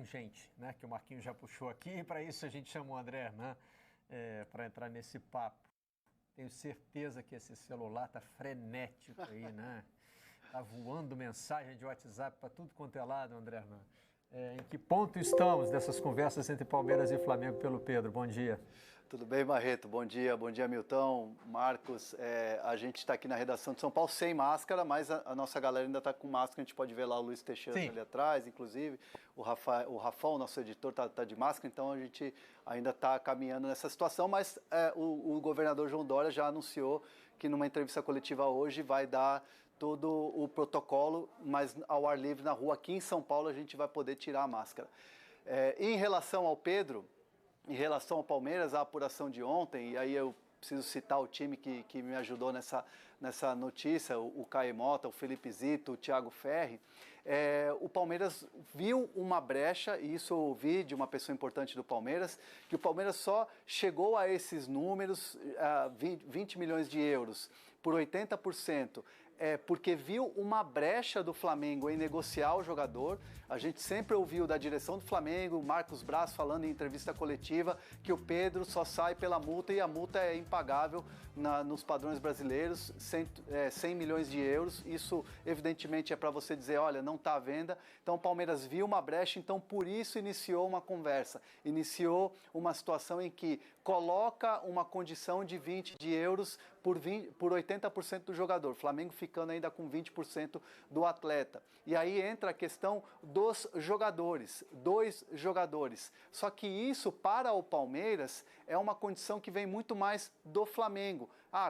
pungente, né? Que o Marquinhos já puxou aqui, e para isso a gente chamou o André Hernan para entrar nesse papo. Tenho certeza que esse celular tá frenético aí, né? Tá voando mensagem de WhatsApp para tudo quanto é lado, André Hernan. Em que ponto estamos dessas conversas entre Palmeiras e Flamengo pelo Pedro? Bom dia. Tudo bem, Barreto? Bom dia, Milton, Marcos. A gente está aqui na redação de São Paulo sem máscara, mas a nossa galera ainda está com máscara. A gente pode ver lá o Luiz Teixeira ali atrás, inclusive. O Rafão, nosso editor, tá de máscara, então a gente ainda está caminhando nessa situação. Mas o governador João Dória já anunciou que numa entrevista coletiva hoje vai dar todo o protocolo, mas ao ar livre na rua. Aqui em São Paulo a gente vai poder tirar a máscara. Em relação ao Pedro, em relação ao Palmeiras, a apuração de ontem, e aí eu preciso citar o time que me ajudou nessa notícia, o Caio Mota, o Felipe Zito, o Thiago Ferri. O Palmeiras viu uma brecha, e isso eu ouvi de uma pessoa importante do Palmeiras, que o Palmeiras só chegou a esses números, 20 milhões de euros, por 80%. Porque viu uma brecha do Flamengo em negociar o jogador. A gente sempre ouviu da direção do Flamengo, o Marcos Braz falando em entrevista coletiva, que o Pedro só sai pela multa e a multa é impagável nos padrões brasileiros, 100 milhões de euros. Isso, evidentemente, é para você dizer, olha, não está à venda. Então, o Palmeiras viu uma brecha, então, por isso, iniciou uma conversa. Iniciou uma situação em que coloca uma condição de 20 de euros por 80% do jogador. O Flamengo ficando ainda com 20% do atleta. E aí entra a questão dos jogadores, 2 jogadores. Só que isso, para o Palmeiras, é uma condição que vem muito mais do Flamengo.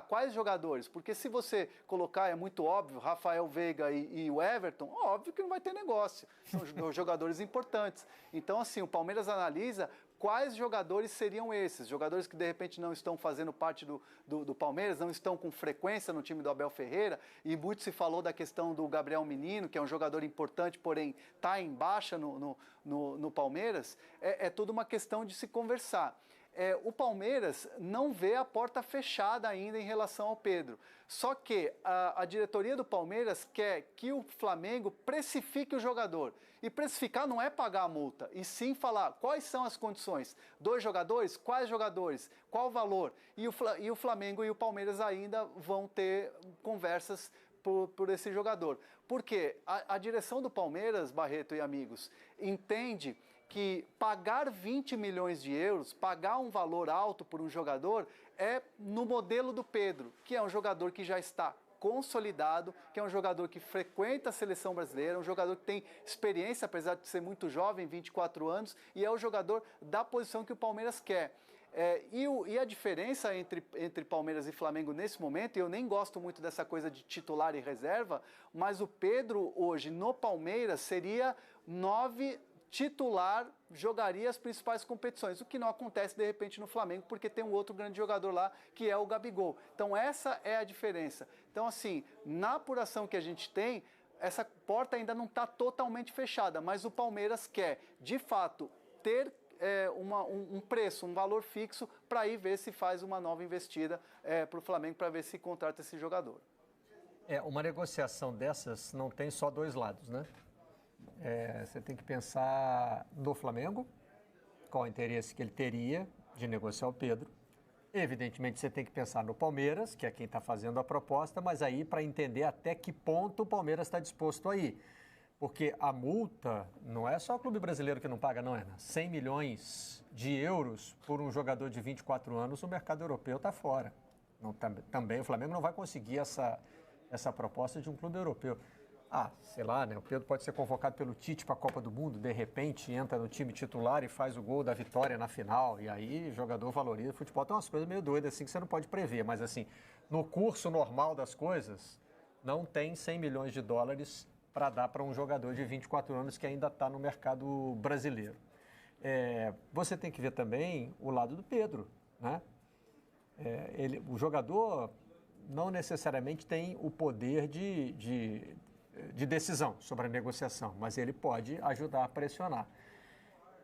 Quais jogadores? Porque se você colocar, é muito óbvio, Rafael Veiga e o Everton, óbvio que não vai ter negócio. São jogadores importantes. Então, assim, o Palmeiras analisa quais jogadores seriam esses? Jogadores que de repente não estão fazendo parte do Palmeiras, não estão com frequência no time do Abel Ferreira, e muito se falou da questão do Gabriel Menino, que é um jogador importante, porém está em baixa no Palmeiras. É toda uma questão de se conversar. O Palmeiras não vê a porta fechada ainda em relação ao Pedro. Só que a diretoria do Palmeiras quer que o Flamengo precifique o jogador. E precificar não é pagar a multa, e sim falar quais são as condições. 2 jogadores? Quais jogadores? Qual o valor? E o Flamengo e o Palmeiras ainda vão ter conversas por esse jogador. Porque a direção do Palmeiras, Barreto e amigos, entende que pagar 20 milhões de euros, pagar um valor alto por um jogador, é no modelo do Pedro, que é um jogador que já está consolidado, que é um jogador que frequenta a seleção brasileira, um jogador que tem experiência, apesar de ser muito jovem, 24 anos, e é o jogador da posição que o Palmeiras quer. E a diferença entre Palmeiras e Flamengo nesse momento, e eu nem gosto muito dessa coisa de titular e reserva, mas o Pedro hoje no Palmeiras seria 9 titular, jogaria as principais competições, o que não acontece de repente no Flamengo, porque tem um outro grande jogador lá, que é o Gabigol. Então essa é a diferença. Então assim, na apuração que a gente tem, essa porta ainda não está totalmente fechada, mas o Palmeiras quer, de fato, ter um preço, um valor fixo, para ir ver se faz uma nova investida para o Flamengo, para ver se contrata esse jogador. Uma negociação dessas não tem só 2 lados, né? Você tem que pensar no Flamengo, qual o interesse que ele teria de negociar o Pedro. Evidentemente, você tem que pensar no Palmeiras, que é quem está fazendo a proposta, mas aí para entender até que ponto o Palmeiras está disposto a ir. Porque a multa não é só o clube brasileiro que não paga, não é? 100 milhões de euros por um jogador de 24 anos, o mercado europeu está fora. Também o Flamengo não vai conseguir essa proposta de um clube europeu. Sei lá, né? O Pedro pode ser convocado pelo Tite para a Copa do Mundo, de repente entra no time titular e faz o gol da vitória na final, e aí o jogador valoriza. O futebol tem umas coisas meio doidas assim que você não pode prever, mas assim, no curso normal das coisas, não tem 100 milhões de dólares para dar para um jogador de 24 anos que ainda está no mercado brasileiro. Você tem que ver também o lado do Pedro, né? O jogador não necessariamente tem o poder de decisão sobre a negociação, mas ele pode ajudar a pressionar.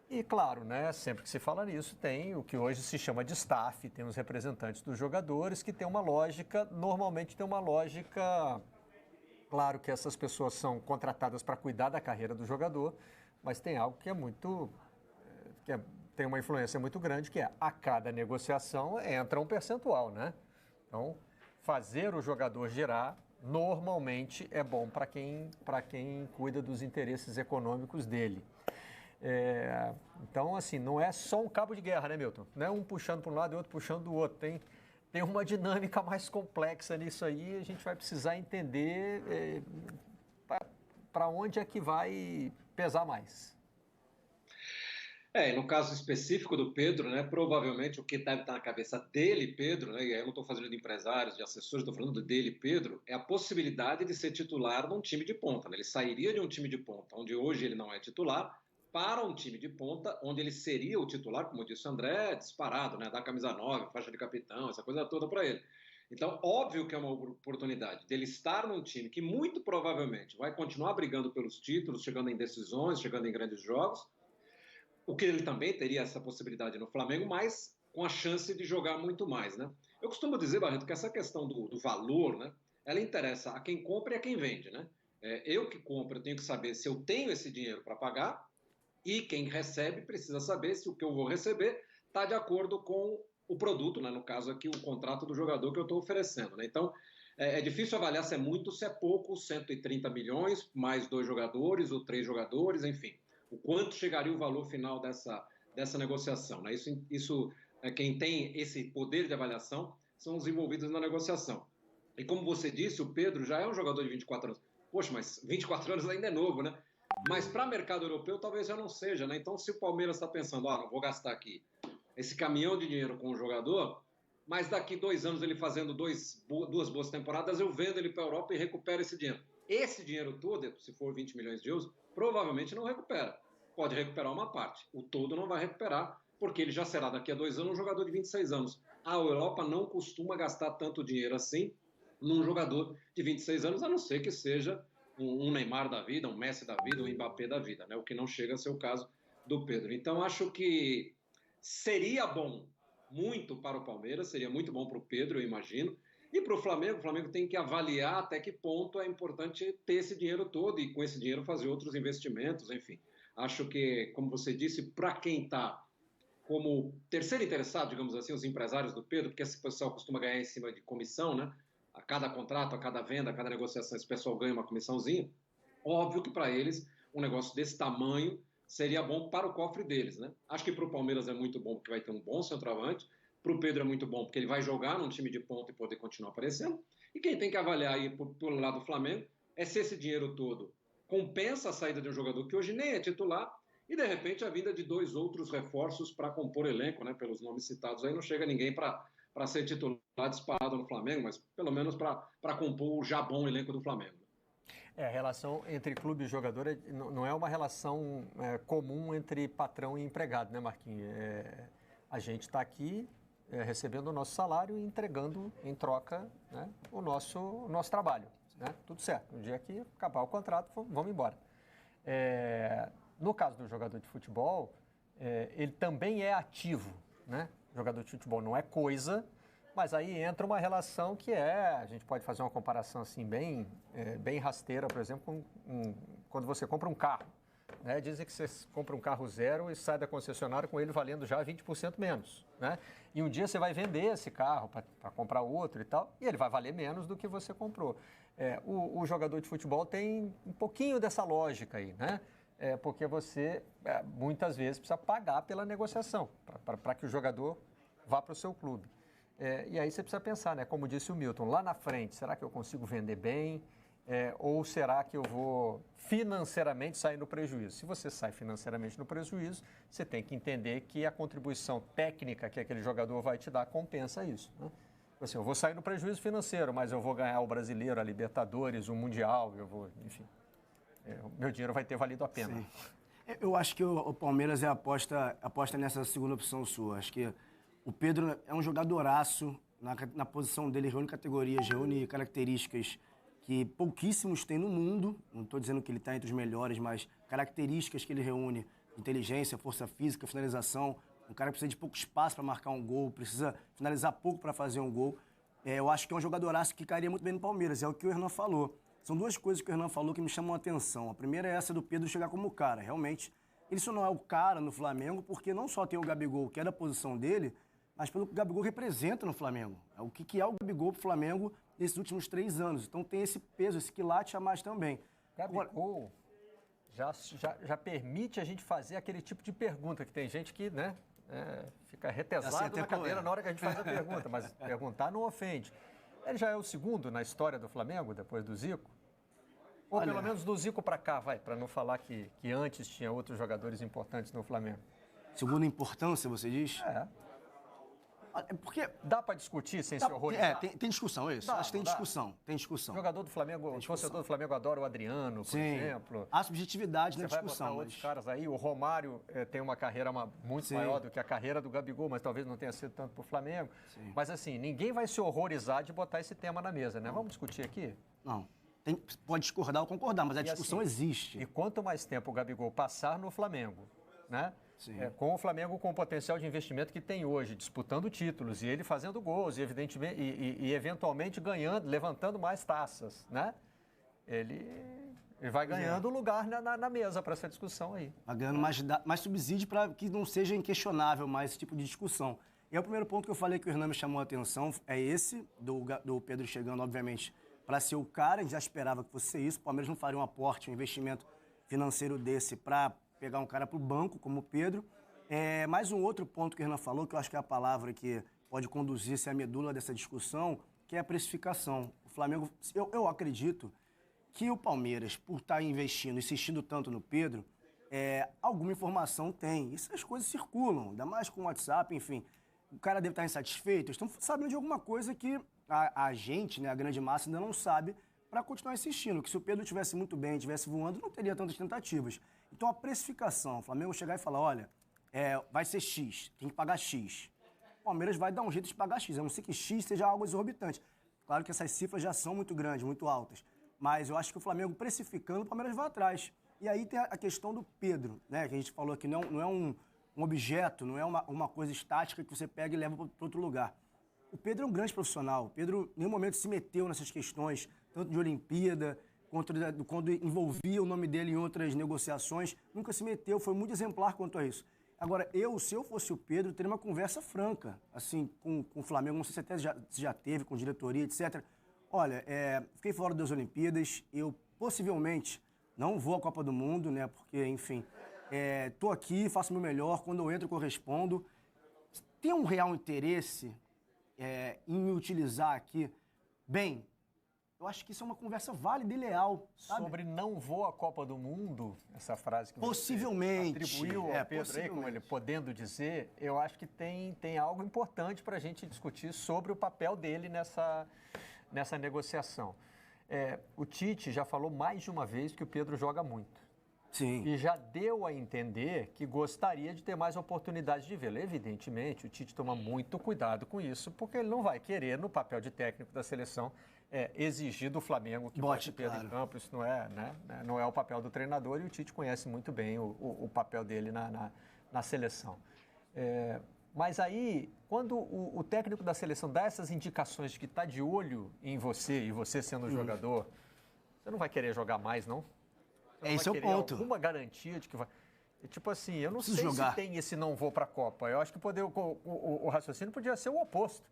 E claro, né, sempre que se fala nisso, tem o que hoje se chama de staff, tem os representantes dos jogadores que tem uma lógica, normalmente tem uma lógica, claro que essas pessoas são contratadas para cuidar da carreira do jogador, mas tem algo que é muito... tem uma influência muito grande, que é a cada negociação entra um percentual, né? Então, fazer o jogador girar normalmente é bom para quem cuida dos interesses econômicos dele. Então, assim, não é só um cabo de guerra, né, Milton? Não é um puxando para um lado e outro puxando do outro. Tem uma dinâmica mais complexa nisso aí, a gente vai precisar entender para onde é que vai pesar mais. No caso específico do Pedro, né, provavelmente o que deve estar na cabeça dele, Pedro, né, e aí eu não estou falando de empresários, de assessores, estou falando dele, Pedro, é a possibilidade de ser titular num time de ponta. Né? Ele sairia de um time de ponta, onde hoje ele não é titular, para um time de ponta, onde ele seria o titular, como disse o André, disparado, né, da camisa 9, faixa de capitão, essa coisa toda para ele. Então, óbvio que é uma oportunidade dele estar num time que muito provavelmente vai continuar brigando pelos títulos, chegando em decisões, chegando em grandes jogos, o que ele também teria essa possibilidade no Flamengo, mas com a chance de jogar muito mais, né? Eu costumo dizer, Barreto, que essa questão do valor, né, ela interessa a quem compra e a quem vende, né? Eu que compro, eu tenho que saber se eu tenho esse dinheiro para pagar, e quem recebe precisa saber se o que eu vou receber está de acordo com o produto, né? No caso aqui, o contrato do jogador que eu estou oferecendo, né? Então, é difícil avaliar se é muito, se é pouco, 130 milhões, mais 2 jogadores ou 3 jogadores, enfim. O quanto chegaria o valor final dessa negociação, né? Isso quem tem esse poder de avaliação são os envolvidos na negociação. E como você disse, o Pedro já é um jogador de 24 anos. Poxa, mas 24 anos ainda é novo, né? Mas para o mercado europeu talvez já não seja, né? Então, se o Palmeiras está pensando, não vou gastar aqui esse caminhão de dinheiro com o jogador, mas daqui 2 anos ele fazendo 2 boas temporadas, eu vendo ele para a Europa e recupero esse dinheiro. Esse dinheiro todo, se for 20 milhões de euros, provavelmente não recupera. Pode recuperar uma parte. O todo não vai recuperar, porque ele já será daqui a 2 anos um jogador de 26 anos. A Europa não costuma gastar tanto dinheiro assim num jogador de 26 anos, a não ser que seja um Neymar da vida, um Messi da vida, um Mbappé da vida, né? O que não chega a ser o caso do Pedro. Então, acho que seria bom muito para o Palmeiras, seria muito bom para o Pedro, eu imagino. E para o Flamengo tem que avaliar até que ponto é importante ter esse dinheiro todo e com esse dinheiro fazer outros investimentos, enfim. Acho que, como você disse, para quem está como terceiro interessado, digamos assim, os empresários do Pedro, porque esse pessoal costuma ganhar em cima de comissão, né? A cada contrato, a cada venda, a cada negociação, esse pessoal ganha uma comissãozinha. Óbvio que para eles um negócio desse tamanho seria bom para o cofre deles, né? Acho que para o Palmeiras é muito bom porque vai ter um bom centroavante. Para o Pedro é muito bom porque ele vai jogar num time de ponta e poder continuar aparecendo. E quem tem que avaliar aí pelo lado do Flamengo é se esse dinheiro todo compensa a saída de um jogador que hoje nem é titular e, de repente, a vinda de 2 outros reforços para compor elenco, né? Pelos nomes citados aí, não chega ninguém para ser titular disparado no Flamengo, mas pelo menos para compor o já bom elenco do Flamengo. A relação entre clube e jogador não é uma relação comum entre patrão e empregado, né, Marquinhos? A gente está aqui recebendo o nosso salário e entregando em troca, né, o nosso trabalho. Né? Tudo certo. No dia que acabar o contrato, vamos embora. No caso do jogador de futebol, ele também é ativo, né? O jogador de futebol não é coisa, mas aí entra uma relação que a gente pode fazer uma comparação assim bem rasteira, por exemplo, quando você compra um carro. Né? Dizem que você compra um carro zero e sai da concessionária com ele valendo já 20% menos. Né? E um dia você vai vender esse carro para comprar outro e tal, e ele vai valer menos do que você comprou. O jogador de futebol tem um pouquinho dessa lógica aí, né? Porque você muitas vezes precisa pagar pela negociação, para que o jogador vá para o seu clube. E aí você precisa pensar, né? Como disse o Milton, lá na frente, será que eu consigo vender bem? Ou será que eu vou financeiramente sair no prejuízo? Se você sai financeiramente no prejuízo, você tem que entender que a contribuição técnica que aquele jogador vai te dar compensa isso. Né? Assim, eu vou sair no prejuízo financeiro, mas eu vou ganhar o Brasileiro, a Libertadores, o Mundial, enfim, meu dinheiro vai ter valido a pena. Sim. Eu acho que o Palmeiras aposta nessa segunda opção sua. Acho que o Pedro é um jogadoraço, na posição dele reúne categorias, reúne características que pouquíssimos têm no mundo. Não estou dizendo que ele está entre os melhores, mas características que ele reúne: inteligência, força física, finalização. Um cara que precisa de pouco espaço para marcar um gol, precisa finalizar pouco para fazer um gol. Eu acho que é um jogadoraço que cairia muito bem no Palmeiras, é o que o Hernan falou. São duas coisas que o Hernan falou que me chamam a atenção. A primeira é essa do Pedro chegar como cara. Realmente, ele só não é o cara no Flamengo, porque não só tem o Gabigol, que é da posição dele, mas pelo que o Gabigol representa no Flamengo. O que é o Gabigol pro Flamengo nesses últimos 3 anos. Então tem esse peso, esse quilate a mais também. Gabigol já permite a gente fazer aquele tipo de pergunta, que tem gente que, né, fica retesado na cadeira na hora que a gente faz a pergunta, mas perguntar não ofende. Ele já é o segundo na história do Flamengo, depois do Zico? Ou pelo menos do Zico para cá, para não falar que antes tinha outros jogadores importantes no Flamengo. Segunda importância, você diz? Porque dá para discutir sem se horrorizar? Tem discussão, é isso? Acho que tem discussão. Tem discussão. O jogador do Flamengo, o torcedor do Flamengo adora o Adriano, por exemplo. Há subjetividade na discussão. Vai botar outros caras aí. O Romário tem uma carreira muito maior do que a carreira do Gabigol, mas talvez não tenha sido tanto para o Flamengo. Sim. Mas assim, ninguém vai se horrorizar de botar esse tema na mesa, né? Vamos discutir aqui? Não. Pode discordar ou concordar, mas a discussão existe. E quanto mais tempo o Gabigol passar no Flamengo, né? Com o Flamengo com o potencial de investimento que tem hoje, disputando títulos, e ele fazendo gols, e evidentemente e eventualmente ganhando, levantando mais taças, né? Ele vai ganhando lugar na mesa para essa discussão aí. Vai ganhando mais subsídio para que não seja inquestionável mais esse tipo de discussão. E é o primeiro ponto que eu falei que o Hernan me chamou a atenção, é esse, do Pedro chegando, obviamente, para ser o cara. A gente já esperava que fosse isso. O Palmeiras não faria um aporte, um investimento financeiro desse para pegar um cara para o banco, como o Pedro. Mais um outro ponto que o Hernan falou, que eu acho que é a palavra que pode conduzir-se à medula dessa discussão, que é a precificação. O Flamengo, eu acredito que o Palmeiras, por estar investindo, insistindo tanto no Pedro, alguma informação tem. Essas coisas circulam, ainda mais com o WhatsApp, enfim. O cara deve estar insatisfeito, estão sabendo de alguma coisa que a gente, né, a grande massa, ainda não sabe, para continuar insistindo. Que se o Pedro estivesse muito bem, estivesse voando, não teria tantas tentativas. Então, a precificação, o Flamengo chegar e falar, olha, vai ser X, tem que pagar X. O Palmeiras vai dar um jeito de pagar X, a não ser que X seja algo exorbitante. Claro que essas cifras já são muito grandes, muito altas, mas eu acho que o Flamengo precificando, o Palmeiras vai atrás. E aí tem a questão do Pedro, né, que a gente falou que não é um objeto, não é uma coisa estática que você pega e leva para outro lugar. O Pedro é um grande profissional, o Pedro em nenhum momento se meteu nessas questões, tanto de Olimpíada, quando envolvia o nome dele em outras negociações, nunca se meteu, foi muito exemplar quanto a isso. Agora, se eu fosse o Pedro, teria uma conversa franca, assim, com o Flamengo, não sei se até já teve, com diretoria, etc. Olha, fiquei fora das Olimpíadas, eu possivelmente não vou à Copa do Mundo, né, porque, enfim, tô aqui, faço o meu melhor, quando eu entro, correspondo. Tem um real interesse em me utilizar aqui bem? Eu acho que isso é uma conversa válida e leal, sabe? Sobre não vou à Copa do Mundo, essa frase que possivelmente você atribuiu ao Pedro aí, como ele podendo dizer, eu acho que tem algo importante para a gente discutir sobre o papel dele nessa negociação. O Tite já falou mais de uma vez que o Pedro joga muito. Sim. E já deu a entender que gostaria de ter mais oportunidades de vê-lo. Evidentemente, o Tite toma muito cuidado com isso, porque ele não vai querer, no papel de técnico da seleção, exigir do Flamengo que bote Pedro em campo. Isso não é o papel do treinador, e o Tite conhece muito bem o papel dele na seleção. Mas aí, quando o técnico da seleção dá essas indicações de que está de olho em você, e você sendo jogador, você não vai querer jogar mais, não? Esse é o ponto. Alguma garantia de que vai... Tipo assim, eu não sei jogar. Se tem esse não vou para a Copa. Eu acho que o raciocínio podia ser o oposto.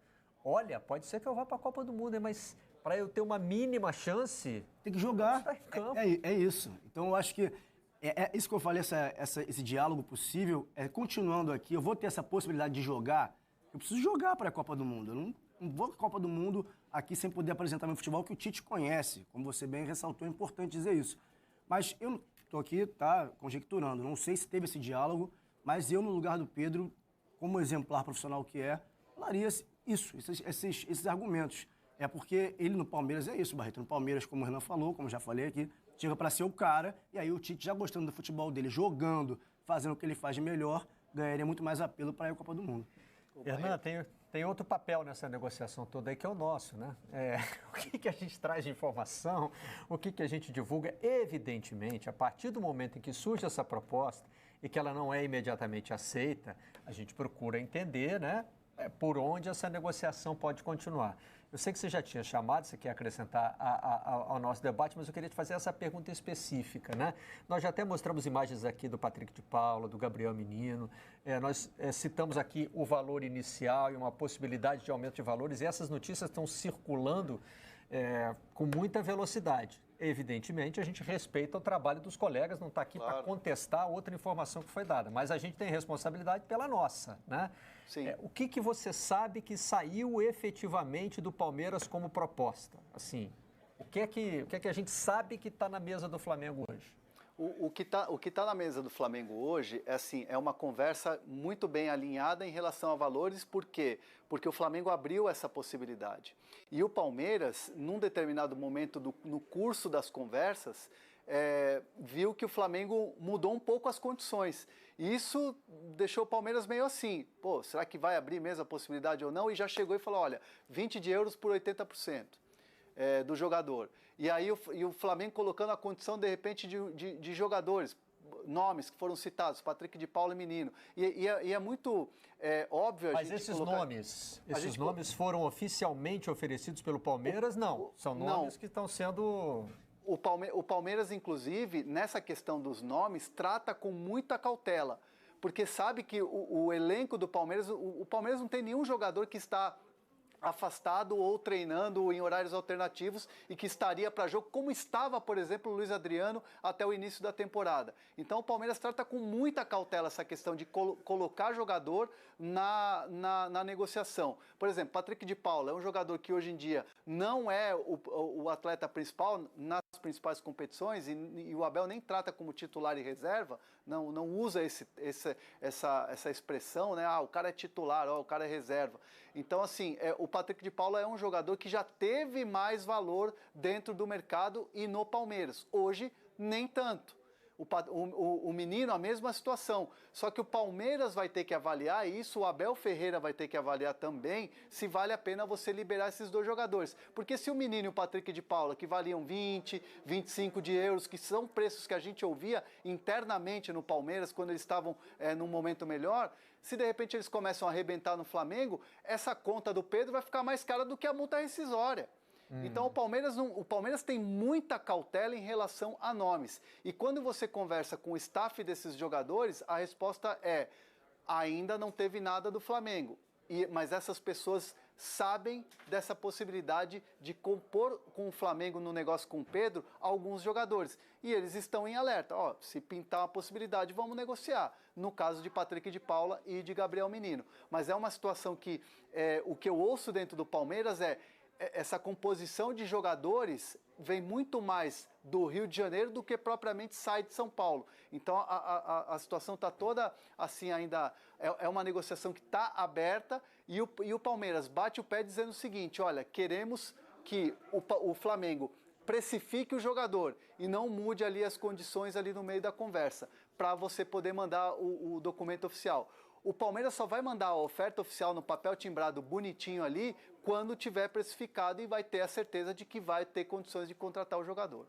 Olha, pode ser que eu vá para a Copa do Mundo, mas para eu ter uma mínima chance... Tem que jogar. Tá em campo. É isso. Então, eu acho que isso que eu falei, esse diálogo possível, continuando aqui, eu vou ter essa possibilidade de jogar. Eu preciso jogar para a Copa do Mundo. Eu não vou para a Copa do Mundo aqui sem poder apresentar meu futebol, que o Tite conhece. Como você bem ressaltou, é importante dizer isso. Mas eu estou aqui, conjecturando. Não sei se teve esse diálogo, mas eu, no lugar do Pedro, como exemplar profissional que falaria esses argumentos. Porque ele no Palmeiras é isso, Barreto. No Palmeiras, como o Hernan falou, como já falei aqui, chega para ser o cara, e aí o Tite, já gostando do futebol dele, jogando, fazendo o que ele faz de melhor, ganharia muito mais apelo para ir à Copa do Mundo. Hernan, tem outro papel nessa negociação toda aí, que é o nosso, né? O que a gente traz de informação, o que a gente divulga. Evidentemente, a partir do momento em que surge essa proposta e que ela não é imediatamente aceita, a gente procura entender, né, por onde essa negociação pode continuar. Eu sei que você já tinha chamado, você quer acrescentar ao nosso debate, mas eu queria te fazer essa pergunta específica, né? Nós já até mostramos imagens aqui do Patrick de Paula, do Gabriel Menino, nós citamos aqui o valor inicial e uma possibilidade de aumento de valores, e essas notícias estão circulando com muita velocidade. Evidentemente, a gente respeita o trabalho dos colegas, não está aqui para contestar outra informação que foi dada, mas a gente tem responsabilidade pela nossa, né? Sim. O que você sabe que saiu efetivamente do Palmeiras como proposta? Assim, o que é que a gente sabe que está na mesa do Flamengo hoje? O que tá na mesa do Flamengo hoje é uma conversa muito bem alinhada em relação a valores, por quê? Porque o Flamengo abriu essa possibilidade. E o Palmeiras, num determinado momento no curso das conversas, viu que o Flamengo mudou um pouco as condições. E isso deixou o Palmeiras meio assim, pô, será que vai abrir mesmo a possibilidade ou não? E já chegou e falou, olha, 20 de euros por 80%. Do jogador. E aí o Flamengo colocando a condição, de repente, de jogadores, nomes que foram citados, Patrick de Paula e Menino. E é muito óbvio Mas esses nomes foram oficialmente oferecidos pelo Palmeiras? Não, são nomes que estão sendo... O Palmeiras, inclusive, nessa questão dos nomes, trata com muita cautela, porque sabe que o elenco do Palmeiras, o Palmeiras não tem nenhum jogador que está afastado ou treinando em horários alternativos e que estaria para jogo, como estava, por exemplo, o Luiz Adriano até o início da temporada. Então o Palmeiras trata com muita cautela essa questão de colocar jogador na negociação. Por exemplo, Patrick de Paula é um jogador que hoje em dia não é o atleta principal nas principais competições e o Abel nem trata como titular e reserva, não usa essa expressão, né? O cara é titular, o cara é reserva. Então, assim, o Patrick de Paula é um jogador que já teve mais valor dentro do mercado e no Palmeiras. Hoje, nem tanto. O Menino, a mesma situação. Só que o Palmeiras vai ter que avaliar isso, o Abel Ferreira vai ter que avaliar também se vale a pena você liberar esses dois jogadores. Porque se o Menino e o Patrick de Paula, que valiam 20, 25 de euros, que são preços que a gente ouvia internamente no Palmeiras quando eles estavam num momento melhor, se de repente eles começam a arrebentar no Flamengo, essa conta do Pedro vai ficar mais cara do que a multa rescisória. Então o Palmeiras tem muita cautela em relação a nomes. E quando você conversa com o staff desses jogadores, a resposta é: ainda não teve nada do Flamengo. Mas essas pessoas sabem dessa possibilidade de compor com o Flamengo no negócio com o Pedro alguns jogadores. E eles estão em alerta. Se pintar uma possibilidade, vamos negociar. No caso de Patrick de Paula e de Gabriel Menino. Mas é uma situação que o que eu ouço dentro do Palmeiras essa composição de jogadores vem muito mais do Rio de Janeiro do que propriamente sai de São Paulo. Então a situação está toda assim ainda, é uma negociação que está aberta e o Palmeiras bate o pé dizendo o seguinte: olha, queremos que o Flamengo precifique o jogador e não mude ali as condições ali no meio da conversa, para você poder mandar o documento oficial. O Palmeiras só vai mandar a oferta oficial no papel timbrado bonitinho ali quando tiver precificado e vai ter a certeza de que vai ter condições de contratar o jogador.